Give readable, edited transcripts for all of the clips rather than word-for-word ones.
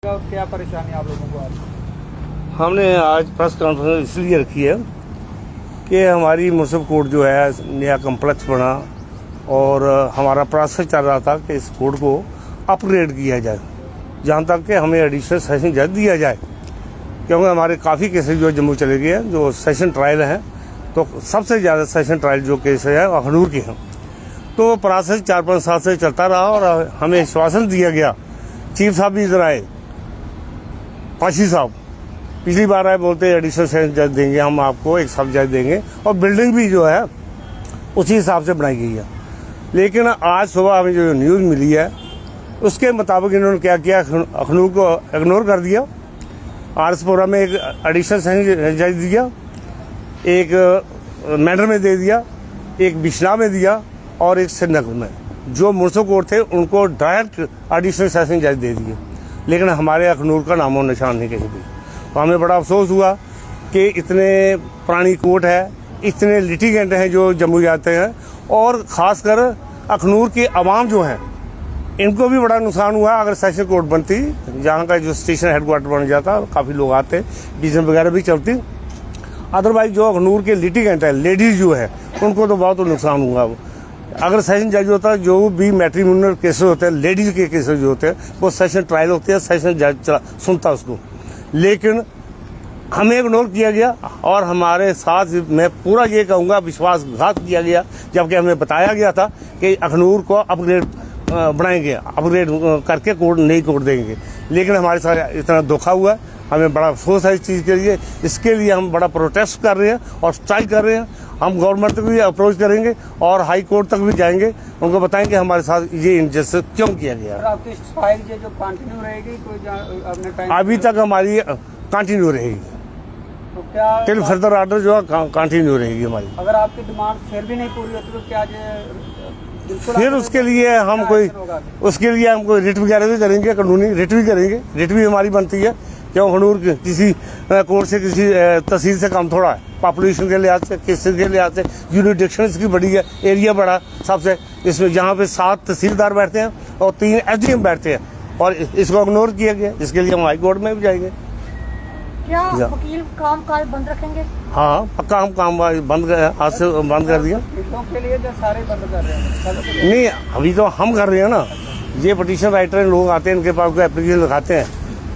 क्या परेशानी आप लोगों को आज? हमने आज प्रेस कॉन्फ्रेंस इसलिए रखी है कि हमारी मुसब कोर्ट जो है नया कम्प्लेक्स बना और हमारा प्रोसेस चल रहा था कि इस कोर्ट को अपग्रेड किया जाए, जहाँ तक कि हमें एडिशनल सेशन जज दिया जाए, क्योंकि हमारे काफ़ी केसेज जो जम्मू चले गए हैं जो सेशन ट्रायल हैं। तो सबसे ज़्यादा सेशन ट्रायल जो केस है अखनूर के हैं। तो प्रोसेस 4-5 साल से चलता रहा और हमें आश्वासन दिया गया। चीफ साहब भी इधर आए, पाशी साहब पिछली बार आए, बोलते एडिशनल सेशन जज देंगे, हम आपको एक सब जज देंगे और बिल्डिंग भी जो है उसी हिसाब से बनाई गई है। लेकिन आज सुबह हमें जो न्यूज़ मिली है उसके मुताबिक इन्होंने क्या किया, अखनूर को इग्नोर कर दिया। आरएसपुरा में एक एडिशनल सेशन जज दिया, एक मैडर में दे दिया, एक बिशना में दिया और एक श्रीनगर में। जो मुर्सो कोर्ट थे उनको डायरेक्ट एडिशनल सेशन जज दे दिए, लेकिन हमारे अखनूर का नामो निशान नहीं कहीं भी। तो हमें बड़ा अफसोस हुआ कि इतने पुरानी कोर्ट है, इतने लिटिगेंट हैं जो जम्मू जाते हैं, और ख़ासकर अखनूर की आवाम जो हैं इनको भी बड़ा नुकसान हुआ। अगर सेशन कोर्ट बनती, जहाँ का जो स्टेशन हेडक्वार्टर बन जाता, काफ़ी लोग आते, बिजनेस वगैरह भी चलती। अदरवाइज जो अखनूर के लिटिगेंट है, लेडीज़ जो है, उनको तो बहुत नुकसान हुआ। अगर सेशन जज होता, जो भी मैट्रिमोनियल केसेस होते हैं, लेडीज़ के केसेस जो होते हैं, वो सेशन ट्रायल होते हैं, सेशन जज सुनता उसको। लेकिन हमें इग्नोर किया गया और हमारे साथ मैं पूरा ये कहूँगा विश्वासघात किया गया, जबकि हमें बताया गया था कि अखनूर को अपग्रेड बनाएंगे, अपग्रेड करके कोर्ट नई कोर्ट देंगे। लेकिन हमारे साथ इतना धोखा हुआ, हमें बड़ा अफसोस है इस चीज़ के लिए। इसके लिए हम बड़ा प्रोटेस्ट कर रहे हैं और स्ट्राइक कर रहे हैं। हम गवर्नमेंट तक भी अप्रोच करेंगे और हाई कोर्ट तक भी जाएंगे, उनको बताएंगे हमारे साथ ये इनजस्टिस क्यों किया गया। आपकी फाइल जो कंटिन्यू रहेगी, कोई अभी तक हमारी कंटिन्यू रहेगी, तो क्या टिल फर्दर ऑर्डर जो है कंटिन्यू रहेगी हमारी। अगर आपकी डिमांड फिर भी नहीं पूरी होती तो क्या फिर उसके लिए हम कोई रिट वगैरह भी करेंगे, कानूनी रिट भी करेंगे। रिट भी हमारी बनती है, क्यों अखनूर किसी कोर्ट से, किसी तहसील से कम थोड़ा है। पॉपुलेशन के लिहाज से, केसेस के लिहाज से, यूरिडिक्शन इसकी बड़ी है, एरिया बड़ा सबसे। इसमें जहाँ पे 7 तहसीलदार बैठते हैं और 3 एसडीएम बैठते हैं, और इसको इग्नोर किया गया। इसके लिए हम हाई कोर्ट में भी जाएंगे। क्या वकील काम काज बंद रखेंगे? हाँ, पक्का हम काम बंद, आज से बंद कर दिया। के लिए जो सारे बंद कर रहे हैं? नहीं, अभी तो हम कर रहे हैं ना। ये पिटीशन राइटर लोग आते हैं, इनके पास कोई एप्लीकेशन लिखाते हैं,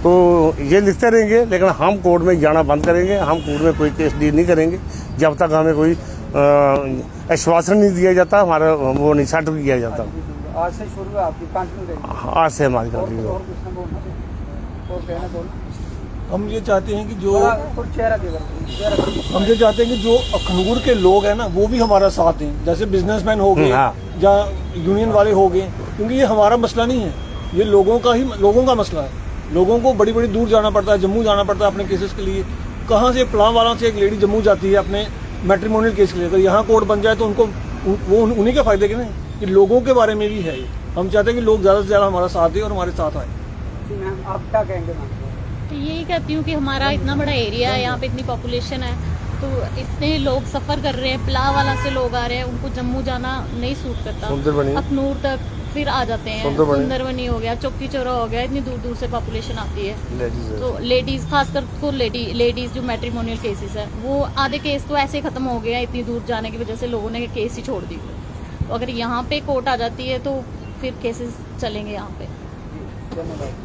तो ये लिखते रहेंगे। लेकिन हम कोर्ट में जाना बंद करेंगे, हम कोर्ट में कोई केस डील नहीं करेंगे जब तक हमें कोई आश्वासन नहीं दिया जाता, हमारा वो नहीं सेटल किया जाता। आज से शुरू है आपकी कंटिन्यू? आज से हमारी कंटिन्यू। हम ये चाहते हैं कि जो अखनूर के लोग हैं ना, वो भी हमारा साथ दें। जैसे बिजनेसमैन हो गए या यूनियन वाले हो गए, क्योंकि ये हमारा मसला नहीं है, ये लोगों का मसला है। लोगों को बड़ी बड़ी दूर जाना पड़ता है, जम्मू जाना पड़ता है अपने केसेस के लिए। कहाँ से पलावाला से एक लेडी जम्मू जाती है अपने मैट्रिमोनियल केस के लिए। अगर यहाँ कोर्ट बन जाए तो उनको वो उन्हीं के फायदे के नहीं, कि लोगों के बारे में भी है ये। हम चाहते हैं कि लोग ज़्यादा से ज़्यादा हमारा साथ दें और हमारे साथ आए। मैम, आप क्या कहेंगे? तो यही कहती हूँ कि हमारा इतना बड़ा एरिया है, यहाँ पे इतनी पॉपुलेशन है, तो इतने लोग सफ़र कर रहे हैं, पलावाला से लोग आ रहे हैं, उनको जम्मू जाना नहीं सूट करता। अखनूर तक फिर आ जाते हैं, सुंदरबनी हो गया, चौकी चौरा हो गया, इतनी दूर दूर से पॉपुलेशन आती है। तो लेडीज़, खासकर तो लेडीज़ जो मैट्रिमोनियल केसेस है, वो आधे केस तो ऐसे ख़त्म हो गया इतनी दूर जाने की वजह से, लोगों ने केस ही छोड़ दी। तो अगर यहाँ पे कोर्ट आ जाती है तो फिर केसेस चलेंगे यहाँ पे। धन्यवाद।